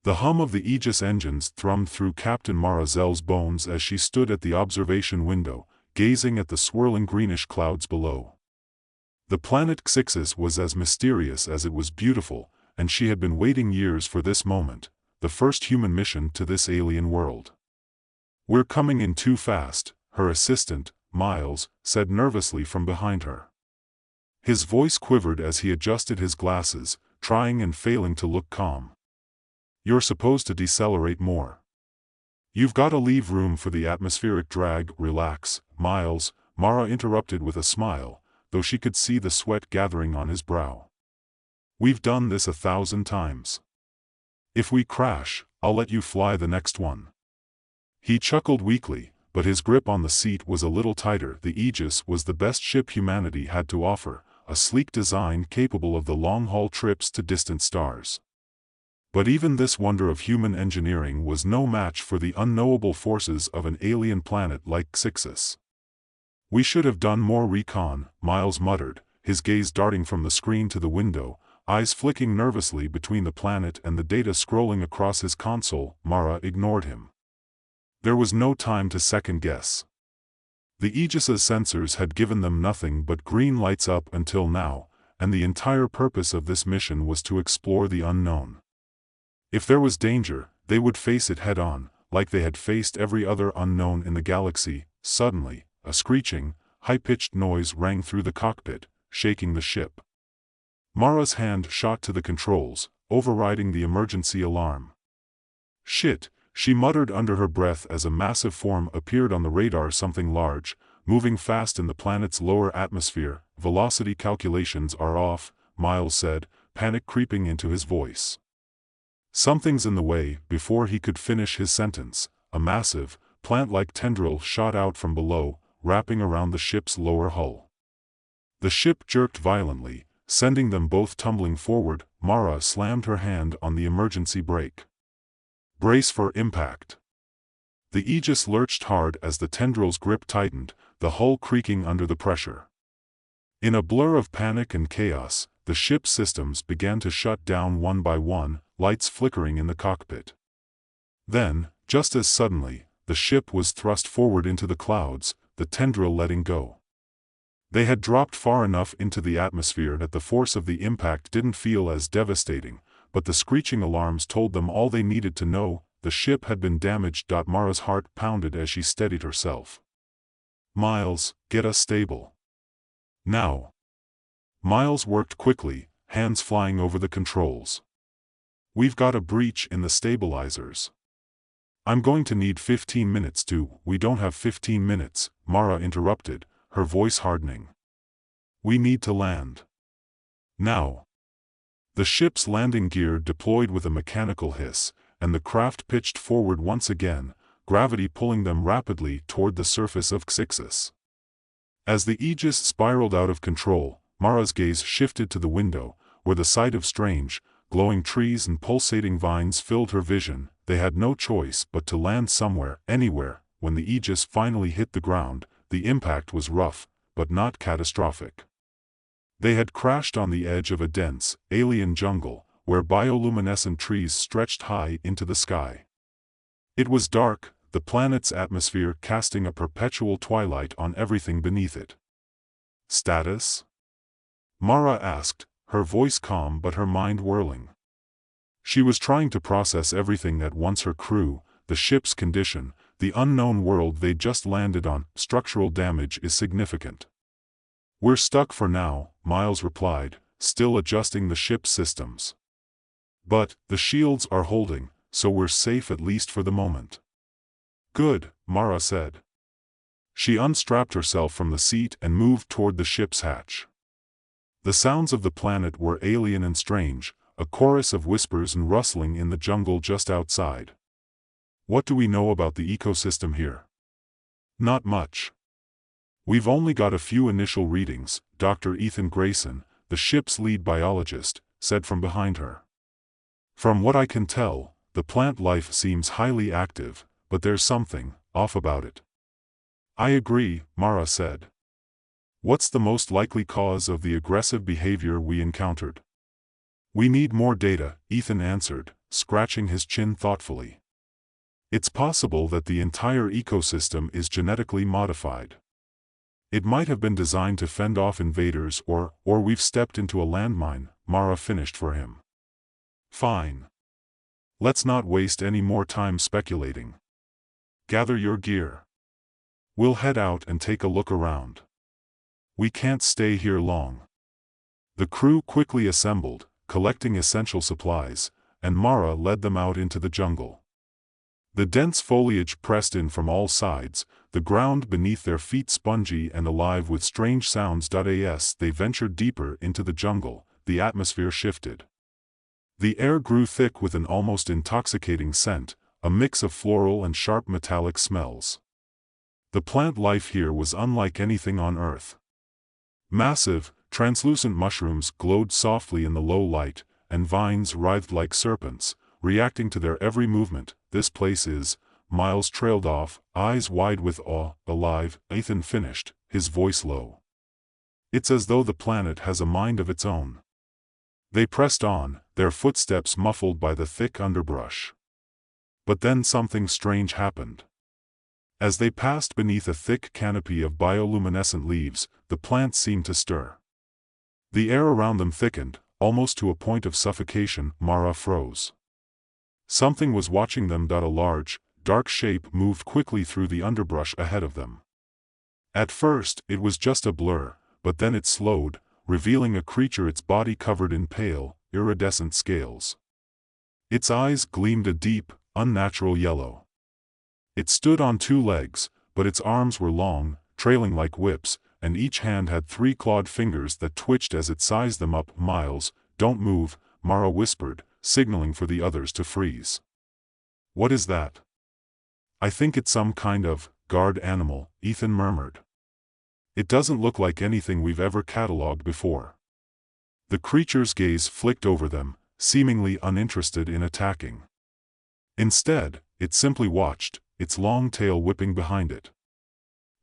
The hum of the Aegis engines thrummed through Captain Mara Zell's bones as she stood at the observation window, gazing at the swirling greenish clouds below. The planet Ksyxis was as mysterious as it was beautiful, and she had been waiting years for this moment, the first human mission to this alien world. "We're coming in too fast," her assistant, Miles, said nervously from behind her. His voice quivered as he adjusted his glasses, trying and failing to look calm. "You're supposed to decelerate more. You've got to leave room for the atmospheric drag." "Relax, Miles," Mara interrupted with a smile, though she could see the sweat gathering on his brow. "We've done this 1,000 times. If we crash, I'll let you fly the next one." He chuckled weakly, but his grip on the seat was a little tighter. The Aegis was the best ship humanity had to offer, a sleek design capable of the long-haul trips to distant stars. But even this wonder of human engineering was no match for the unknowable forces of an alien planet like Ksyxis. "We should have done more recon," Miles muttered, his gaze darting from the screen to the window, eyes flicking nervously between the planet and the data scrolling across his console. Mara ignored him. There was no time to second-guess. The Aegis's sensors had given them nothing but green lights up until now, and the entire purpose of this mission was to explore the unknown. If there was danger, they would face it head-on, like they had faced every other unknown in the galaxy. Suddenly, a screeching, high-pitched noise rang through the cockpit, shaking the ship. Mara's hand shot to the controls, overriding the emergency alarm. "Shit," she muttered under her breath as a massive form appeared on the radar. "Something large, moving fast in the planet's lower atmosphere." "Velocity calculations are off," Miles said, panic creeping into his voice. "Something's in the way." Before he could finish his sentence, a massive, plant-like tendril shot out from below, wrapping around the ship's lower hull. The ship jerked violently, sending them both tumbling forward. Mara slammed her hand on the emergency brake. "Brace for impact." The Aegis lurched hard as the tendril's grip tightened, the hull creaking under the pressure. In a blur of panic and chaos, the ship's systems began to shut down one by one, lights flickering in the cockpit. Then, just as suddenly, the ship was thrust forward into the clouds, the tendril letting go. They had dropped far enough into the atmosphere that the force of the impact didn't feel as devastating, but the screeching alarms told them all they needed to know: the ship had been damaged. Mara's heart pounded as she steadied herself. "Miles, get us stable. Now." Miles worked quickly, hands flying over the controls. "We've got a breach in the stabilizers. I'm going to need 15 minutes to." "We don't have 15 minutes, Mara interrupted, her voice hardening. "We need to land. Now." The ship's landing gear deployed with a mechanical hiss, and the craft pitched forward once again, gravity pulling them rapidly toward the surface of Ksyxis. As the Aegis spiraled out of control, Mara's gaze shifted to the window, where the sight of strange, glowing trees and pulsating vines filled her vision. They had no choice but to land somewhere, anywhere. When the Aegis finally hit the ground, the impact was rough, but not catastrophic. They had crashed on the edge of a dense, alien jungle, where bioluminescent trees stretched high into the sky. It was dark, the planet's atmosphere casting a perpetual twilight on everything beneath it. "Status?" Mara asked, her voice calm but her mind whirling. She was trying to process everything at once: her crew, the ship's condition, the unknown world they'd just landed on. "Structural damage is significant. We're stuck for now," Miles replied, still adjusting the ship's systems. "But the shields are holding, so we're safe at least for the moment." "Good," Mara said. She unstrapped herself from the seat and moved toward the ship's hatch. The sounds of the planet were alien and strange, a chorus of whispers and rustling in the jungle just outside. "What do we know about the ecosystem here?" "Not much. We've only got a few initial readings," Dr. Ethan Grayson, the ship's lead biologist, said from behind her. "From what I can tell, the plant life seems highly active, but there's something off about it." "I agree," Mara said. "What's the most likely cause of the aggressive behavior we encountered?" "We need more data," Ethan answered, scratching his chin thoughtfully. It's possible that the entire ecosystem is genetically modified. It might have been designed to fend off invaders or we've stepped into a landmine, Mara finished for him. Fine. Let's not waste any more time speculating. Gather your gear. We'll head out and take a look around. We can't stay here long. The crew quickly assembled, collecting essential supplies, and Mara led them out into the jungle. The dense foliage pressed in from all sides, the ground beneath their feet spongy and alive with strange sounds. As they ventured deeper into the jungle, the atmosphere shifted. The air grew thick with an almost intoxicating scent, a mix of floral and sharp metallic smells. The plant life here was unlike anything on Earth. Massive, translucent mushrooms glowed softly in the low light, and vines writhed like serpents, reacting to their every movement. This place is, Miles trailed off, eyes wide with awe. Alive, Ethan finished, his voice low. It's as though the planet has a mind of its own. They pressed on, their footsteps muffled by the thick underbrush. But then something strange happened. As they passed beneath a thick canopy of bioluminescent leaves, the plant seemed to stir. The air around them thickened, almost to a point of suffocation. Mara froze. Something was watching them. A large, dark shape moved quickly through the underbrush ahead of them. At first, it was just a blur, but then it slowed, revealing a creature, its body covered in pale, iridescent scales. Its eyes gleamed a deep, unnatural yellow. It stood on two legs, but its arms were long, trailing like whips, and each hand had 3 clawed fingers that twitched as it sized them up. Miles, don't move, Mara whispered, signaling for the others to freeze. What is that? I think it's some kind of guard animal, Ethan murmured. It doesn't look like anything we've ever catalogued before. The creature's gaze flicked over them, seemingly uninterested in attacking. Instead, it simply watched, its long tail whipping behind it.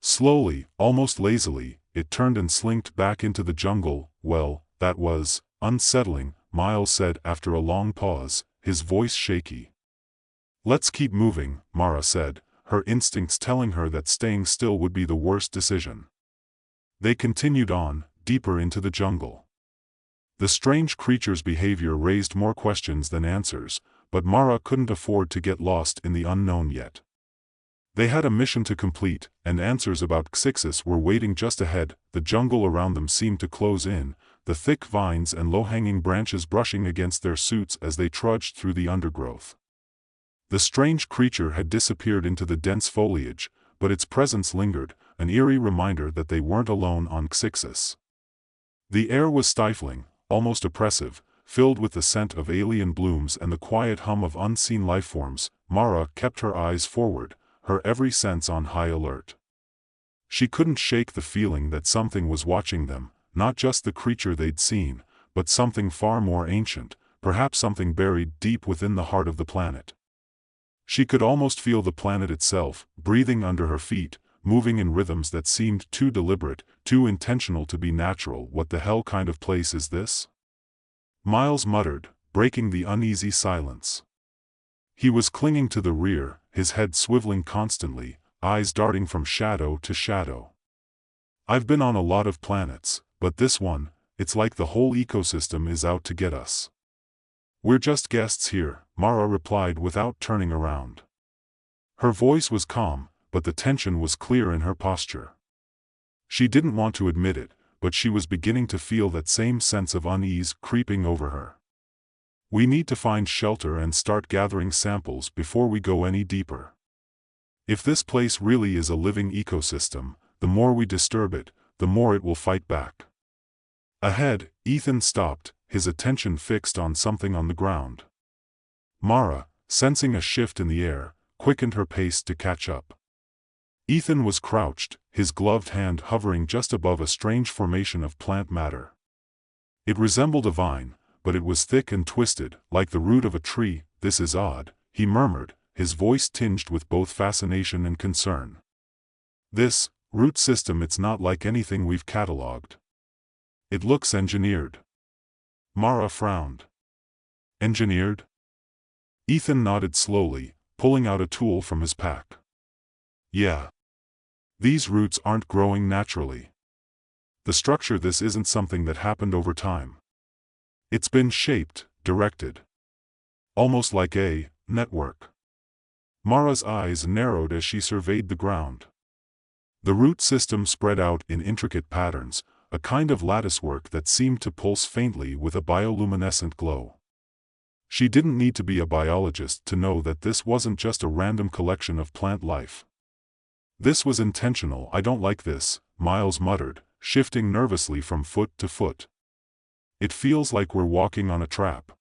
Slowly, almost lazily, it turned and slinked back into the jungle. Well, that was unsettling, Miles said after a long pause, his voice shaky. Let's keep moving, Mara said, her instincts telling her that staying still would be the worst decision. They continued on, deeper into the jungle. The strange creature's behavior raised more questions than answers, but Mara couldn't afford to get lost in the unknown yet. They had a mission to complete, and answers about Ksyxis were waiting just ahead. The jungle around them seemed to close in, the thick vines and low-hanging branches brushing against their suits as they trudged through the undergrowth. The strange creature had disappeared into the dense foliage, but its presence lingered, an eerie reminder that they weren't alone on Ksyxis. The air was stifling, almost oppressive, filled with the scent of alien blooms and the quiet hum of unseen lifeforms. Mara kept her eyes forward, her every sense on high alert. She couldn't shake the feeling that something was watching them, not just the creature they'd seen, but something far more ancient, perhaps something buried deep within the heart of the planet. She could almost feel the planet itself, breathing under her feet, moving in rhythms that seemed too deliberate, too intentional to be natural. What the hell kind of place is this? Miles muttered, breaking the uneasy silence. He was clinging to the rear, his head swiveling constantly, eyes darting from shadow to shadow. I've been on a lot of planets, but this one, it's like the whole ecosystem is out to get us. We're just guests here, Mara replied without turning around. Her voice was calm, but the tension was clear in her posture. She didn't want to admit it, but she was beginning to feel that same sense of unease creeping over her. We need to find shelter and start gathering samples before we go any deeper. If this place really is a living ecosystem, the more we disturb it, the more it will fight back. Ahead, Ethan stopped, his attention fixed on something on the ground. Mara, sensing a shift in the air, quickened her pace to catch up. Ethan was crouched, his gloved hand hovering just above a strange formation of plant matter. It resembled a vine, but it was thick and twisted, like the root of a tree. This is odd, he murmured, his voice tinged with both fascination and concern. This root system, it's not like anything we've catalogued. It looks engineered. Mara frowned. Engineered? Ethan nodded slowly, pulling out a tool from his pack. Yeah. These roots aren't growing naturally. The structure this isn't something that happened over time. It's been shaped, directed. Almost like a network. Mara's eyes narrowed as she surveyed the ground. The root system spread out in intricate patterns, a kind of latticework that seemed to pulse faintly with a bioluminescent glow. She didn't need to be a biologist to know that this wasn't just a random collection of plant life. This was intentional. I don't like this, Miles muttered, shifting nervously from foot to foot. It feels like we're walking on a trap.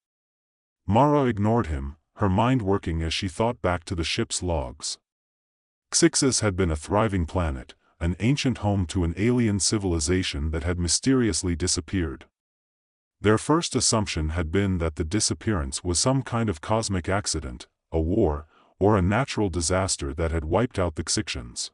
Mara ignored him, her mind working as she thought back to the ship's logs. Ksyxis had been a thriving planet, an ancient home to an alien civilization that had mysteriously disappeared. Their first assumption had been that the disappearance was some kind of cosmic accident, a war, or a natural disaster that had wiped out the Ksyxians.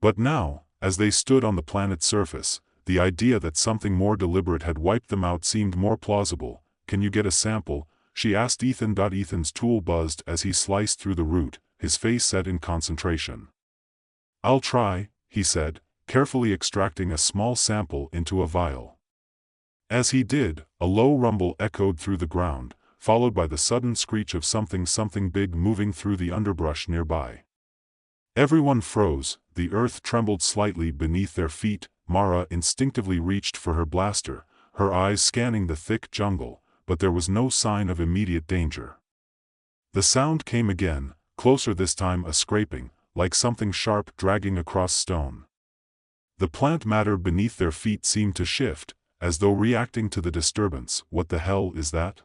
But now, as they stood on the planet's surface, the idea that something more deliberate had wiped them out seemed more plausible. Can you get a sample? She asked Ethan. Ethan's tool buzzed as he sliced through the root, his face set in concentration. I'll try, he said, carefully extracting a small sample into a vial. As he did, a low rumble echoed through the ground, followed by the sudden screech of something big moving through the underbrush nearby. Everyone froze, the earth trembled slightly beneath their feet. Mara instinctively reached for her blaster, her eyes scanning the thick jungle, but there was no sign of immediate danger. The sound came again, closer this time, a scraping, like something sharp dragging across stone. The plant matter beneath their feet seemed to shift, as though reacting to the disturbance. What the hell is that?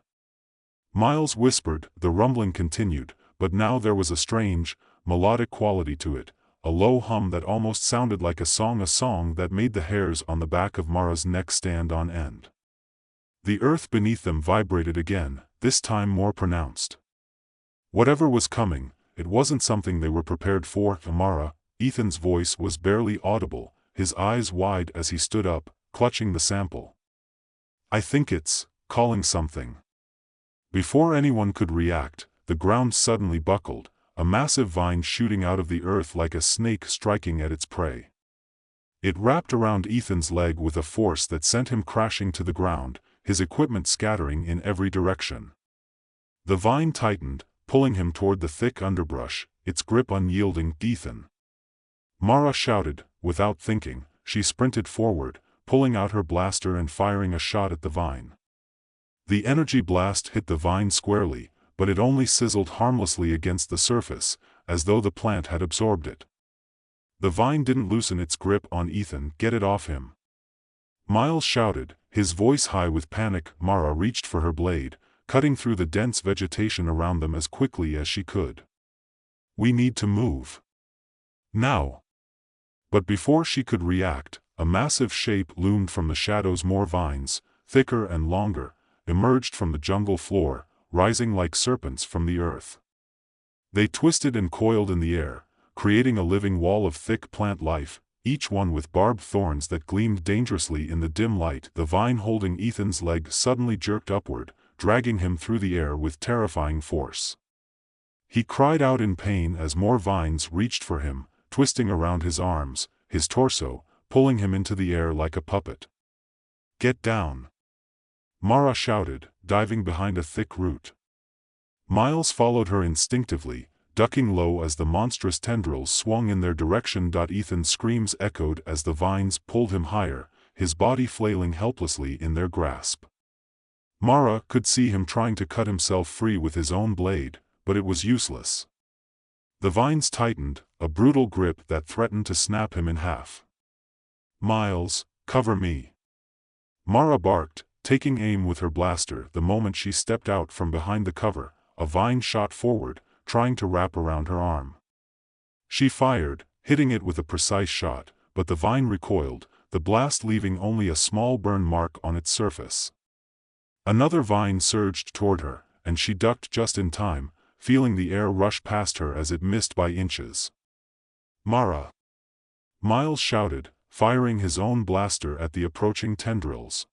Miles whispered. The rumbling continued, but now there was a strange, melodic quality to it, a low hum that almost sounded like a song that made the hairs on the back of Mara's neck stand on end. The earth beneath them vibrated again, this time more pronounced. Whatever was coming, it wasn't something they were prepared for. Mara, Ethan's voice was barely audible, his eyes wide as he stood up, clutching the sample. I think it's calling something. Before anyone could react, the ground suddenly buckled, a massive vine shooting out of the earth like a snake striking at its prey. It wrapped around Ethan's leg with a force that sent him crashing to the ground, his equipment scattering in every direction. The vine tightened, pulling him toward the thick underbrush, its grip unyielding. Ethan! Mara shouted, without thinking. She sprinted forward, pulling out her blaster and firing a shot at the vine. The energy blast hit the vine squarely, but it only sizzled harmlessly against the surface, as though the plant had absorbed it. The vine didn't loosen its grip on Ethan. Get it off him! Miles shouted, his voice high with panic. Mara reached for her blade, cutting through the dense vegetation around them as quickly as she could. We need to move. Now! But before she could react, a massive shape loomed from the shadows. More vines, thicker and longer, emerged from the jungle floor, rising like serpents from the earth. They twisted and coiled in the air, creating a living wall of thick plant life, each one with barbed thorns that gleamed dangerously in the dim light. The vine holding Ethan's leg suddenly jerked upward, dragging him through the air with terrifying force. He cried out in pain as more vines reached for him, twisting around his arms, his torso, pulling him into the air like a puppet. Get down! Mara shouted, diving behind a thick root. Miles followed her instinctively, ducking low as the monstrous tendrils swung in their direction. Ethan's screams echoed as the vines pulled him higher, his body flailing helplessly in their grasp. Mara could see him trying to cut himself free with his own blade, but it was useless. The vines tightened, a brutal grip that threatened to snap him in half. Miles, cover me! Mara barked, taking aim with her blaster. The moment she stepped out from behind the cover, a vine shot forward, trying to wrap around her arm. She fired, hitting it with a precise shot, but the vine recoiled, the blast leaving only a small burn mark on its surface. Another vine surged toward her, and she ducked just in time, feeling the air rush past her as it missed by inches. Mara! Miles shouted, firing his own blaster at the approaching tendrils.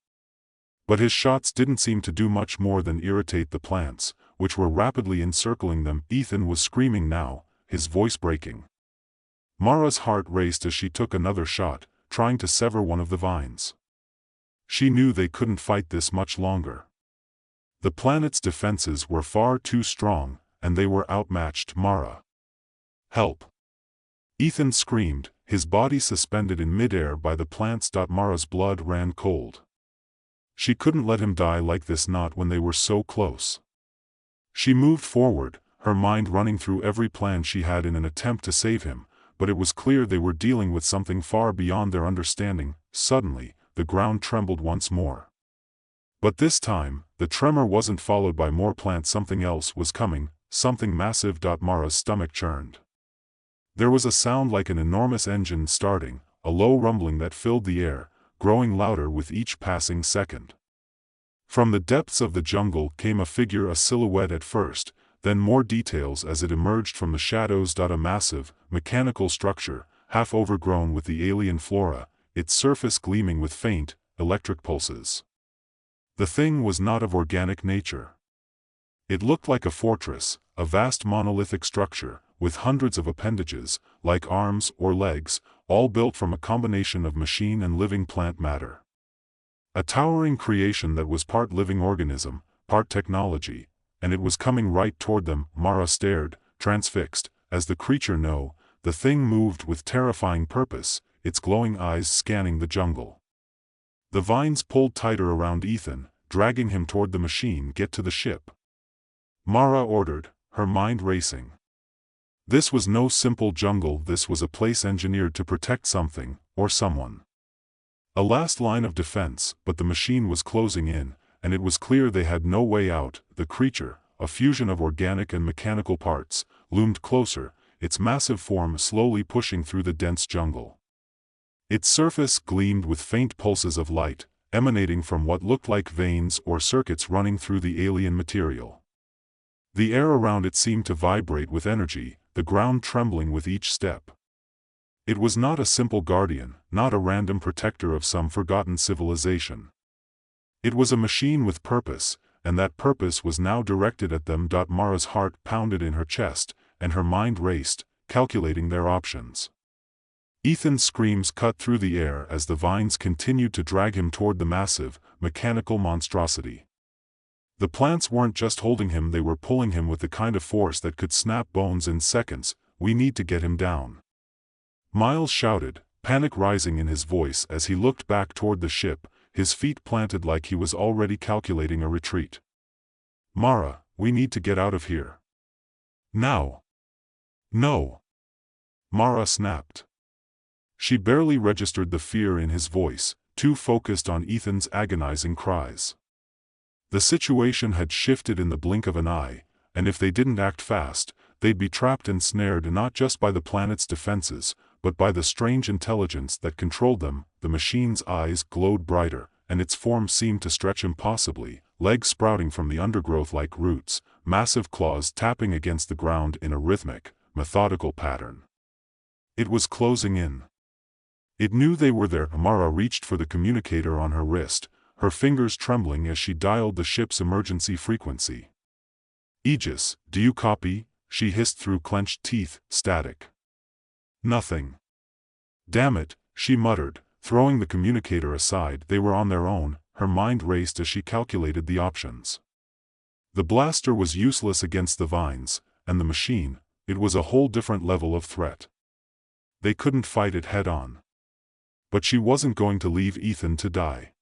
But his shots didn't seem to do much more than irritate the plants, which were rapidly encircling them. Ethan was screaming now, his voice breaking. Mara's heart raced as she took another shot, trying to sever one of the vines. She knew they couldn't fight this much longer. The planet's defenses were far too strong, and they were outmatched. Mara! Help! Ethan screamed, his body suspended in midair by the plants. Mara's blood ran cold. She couldn't let him die like this, not when they were so close. She moved forward, her mind running through every plan she had in an attempt to save him, but it was clear they were dealing with something far beyond their understanding. Suddenly, the ground trembled once more. But this time, the tremor wasn't followed by more plants. Something else was coming, something massive. Mara's stomach churned. There was a sound like an enormous engine starting, a low rumbling that filled the air, growing louder with each passing second. From the depths of the jungle came a figure, a silhouette at first, then more details as it emerged from the shadows. A massive, mechanical structure, half overgrown with the alien flora, its surface gleaming with faint, electric pulses. The thing was not of organic nature. It looked like a fortress, a vast monolithic structure, with hundreds of appendages, like arms or legs, all built from a combination of machine and living plant matter. A towering creation that was part living organism, part technology, and it was coming right toward them. Mara stared, transfixed, as the creature the thing moved with terrifying purpose, its glowing eyes scanning the jungle. The vines pulled tighter around Ethan, dragging him toward the machine. Get to the ship, Mara ordered, her mind racing. This was no simple jungle, this was a place engineered to protect something, or someone. A last line of defense, but the machine was closing in, and it was clear they had no way out. The creature, a fusion of organic and mechanical parts, loomed closer, its massive form slowly pushing through the dense jungle. Its surface gleamed with faint pulses of light, emanating from what looked like veins or circuits running through the alien material. The air around it seemed to vibrate with energy, the ground trembling with each step. It was not a simple guardian, not a random protector of some forgotten civilization. It was a machine with purpose, and that purpose was now directed at them. Mara's heart pounded in her chest, and her mind raced, calculating their options. Ethan's screams cut through the air as the vines continued to drag him toward the massive, mechanical monstrosity. The plants weren't just holding him, they were pulling him with the kind of force that could snap bones in seconds. We need to get him down, Miles shouted, panic rising in his voice as he looked back toward the ship, his feet planted like he was already calculating a retreat. Mara, we need to get out of here. Now. No. Mara snapped. She barely registered the fear in his voice, too focused on Ethan's agonizing cries. The situation had shifted in the blink of an eye, and if they didn't act fast, they'd be trapped and snared not just by the planet's defenses, but by the strange intelligence that controlled them. The machine's eyes glowed brighter, and its form seemed to stretch impossibly, legs sprouting from the undergrowth like roots, massive claws tapping against the ground in a rhythmic, methodical pattern. It was closing in. It knew they were there. Mara reached for the communicator on her wrist, her fingers trembling as she dialed the ship's emergency frequency. Aegis, do you copy? She hissed through clenched teeth. Static. Nothing. Damn it, she muttered, throwing the communicator aside. They were on their own. Her mind raced as she calculated the options. The blaster was useless against the vines, and the machine, it was a whole different level of threat. They couldn't fight it head-on. But she wasn't going to leave Ethan to die.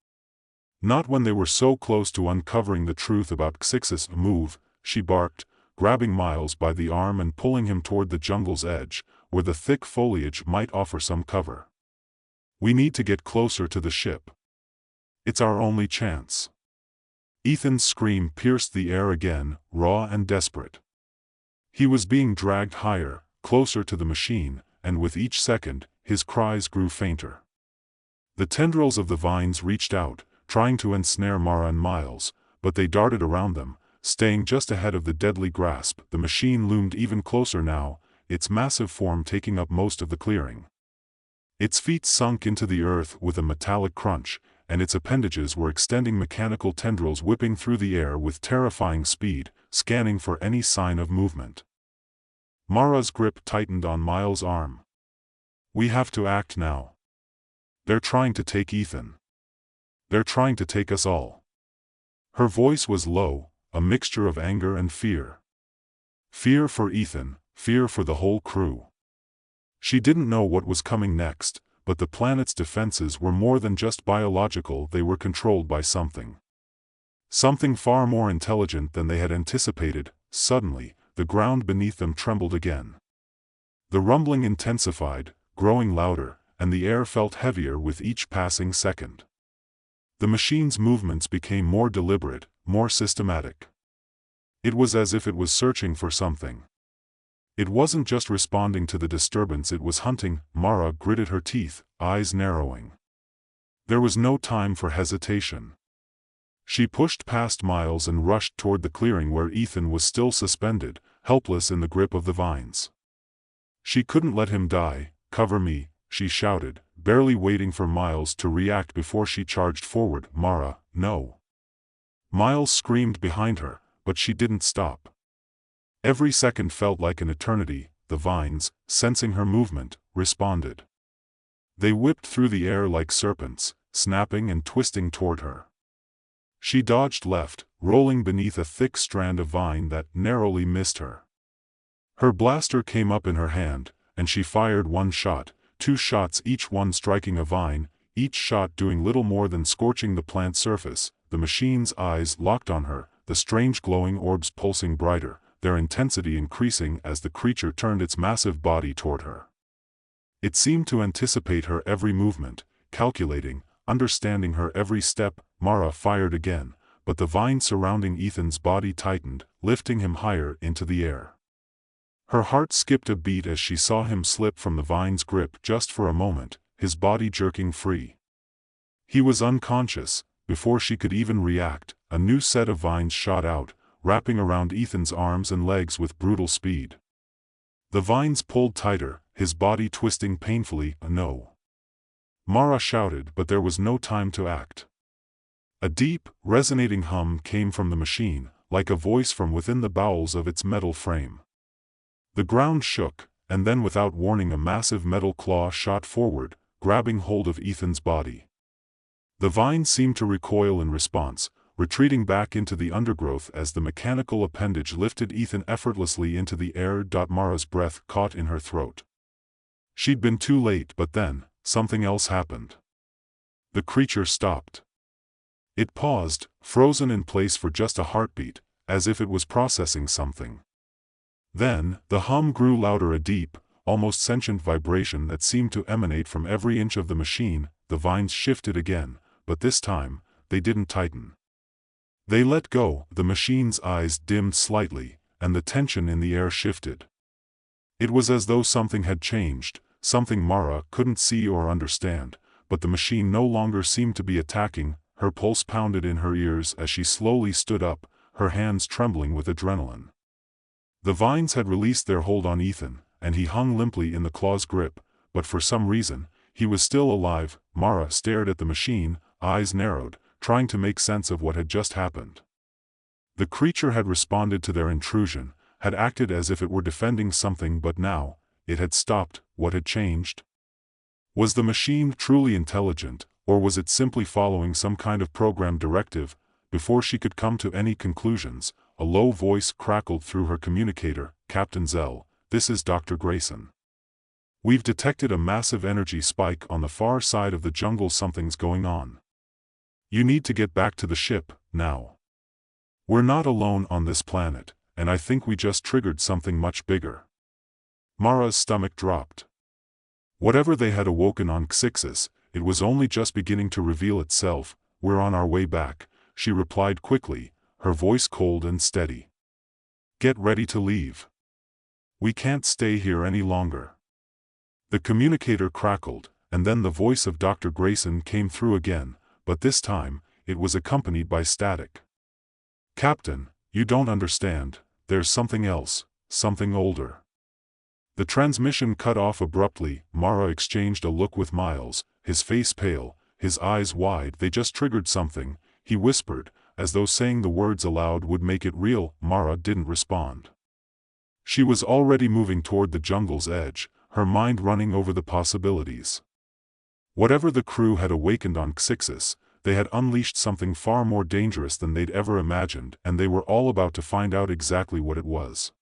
Not when they were so close to uncovering the truth about Ksyxis. Move, she barked, grabbing Miles by the arm and pulling him toward the jungle's edge, where the thick foliage might offer some cover. We need to get closer to the ship. It's our only chance. Ethan's scream pierced the air again, raw and desperate. He was being dragged higher, closer to the machine, and with each second, his cries grew fainter. The tendrils of the vines reached out, trying to ensnare Mara and Miles, but they darted around them, staying just ahead of the deadly grasp. The machine loomed even closer now, its massive form taking up most of the clearing. Its feet sunk into the earth with a metallic crunch, and its appendages were extending, mechanical tendrils whipping through the air with terrifying speed. scanning for any sign of movement. Mara's grip tightened on Miles' arm. "We have to act now. They're trying to take Ethan. They're trying to take us all." Her voice was low, a mixture of anger and fear. Fear for Ethan, fear for the whole crew. She didn't know what was coming next, but the planet's defenses were more than just biological. They were controlled by something. Something far more intelligent than they had anticipated. Suddenly, the ground beneath them trembled again. The rumbling intensified, growing louder, and the air felt heavier with each passing second. The machine's movements became more deliberate, more systematic. It was as if it was searching for something. It wasn't just responding to the disturbance, it was hunting. Mara gritted her teeth, eyes narrowing. There was no time for hesitation. She pushed past Miles and rushed toward the clearing where Ethan was still suspended, helpless in the grip of the vines. She couldn't let him die. "Cover me," she shouted, barely waiting for Miles to react before she charged forward. "Mara, no." Miles screamed behind her, but she didn't stop. Every second felt like an eternity. The vines, sensing her movement, responded. They whipped through the air like serpents, snapping and twisting toward her. She dodged left, rolling beneath a thick strand of vine that narrowly missed her. Her blaster came up in her hand, and she fired one shot, 2 shots, each one striking a vine, each shot doing little more than scorching the plant surface. The machine's eyes locked on her, the strange glowing orbs pulsing brighter, their intensity increasing as the creature turned its massive body toward her. It seemed to anticipate her every movement, calculating, understanding her every step. Mara fired again, but the vine surrounding Ethan's body tightened, lifting him higher into the air. Her heart skipped a beat as she saw him slip from the vine's grip just for a moment, his body jerking free. He was unconscious. Before she could even react, a new set of vines shot out, wrapping around Ethan's arms and legs with brutal speed. The vines pulled tighter, his body twisting painfully. "No!" Mara shouted, but there was no time to act. A deep, resonating hum came from the machine, like a voice from within the bowels of its metal frame. The ground shook, and then without warning a massive metal claw shot forward, grabbing hold of Ethan's body. The vine seemed to recoil in response, retreating back into the undergrowth as the mechanical appendage lifted Ethan effortlessly into the air. Mara's breath caught in her throat. She'd been too late, but then, something else happened. The creature stopped. It paused, frozen in place for just a heartbeat, as if it was processing something. Then, the hum grew louder, a deep, almost sentient vibration that seemed to emanate from every inch of the machine. The vines shifted again, but this time, they didn't tighten. They let go. The machine's eyes dimmed slightly, and the tension in the air shifted. It was as though something had changed, something Mara couldn't see or understand, but the machine no longer seemed to be attacking. Her pulse pounded in her ears as she slowly stood up, her hands trembling with adrenaline. The vines had released their hold on Ethan, and he hung limply in the claw's grip, but for some reason, he was still alive. Mara stared at the machine, eyes narrowed, trying to make sense of what had just happened. The creature had responded to their intrusion, had acted as if it were defending something, but now, it had stopped. What had changed? Was the machine truly intelligent, or was it simply following some kind of program directive? Before she could come to any conclusions, a low voice crackled through her communicator. "Captain Zell, this is Dr. Grayson. We've detected a massive energy spike on the far side of the jungle. Something's going on. You need to get back to the ship, now. We're not alone on this planet, and I think we just triggered something much bigger." Mara's stomach dropped. Whatever they had awoken on Ksyxis, it was only just beginning to reveal itself. "We're on our way back," she replied quickly, her voice cold and steady. "Get ready to leave. We can't stay here any longer." The communicator crackled, and then the voice of Dr. Grayson came through again, but this time, it was accompanied by static. "Captain, you don't understand, there's something else, something older." The transmission cut off abruptly. Mara exchanged a look with Miles, his face pale, his eyes wide. "They just triggered something," he whispered, as though saying the words aloud would make it real. Mara didn't respond. She was already moving toward the jungle's edge, her mind running over the possibilities. Whatever the crew had awakened on Ksyxis, they had unleashed something far more dangerous than they'd ever imagined, and they were all about to find out exactly what it was.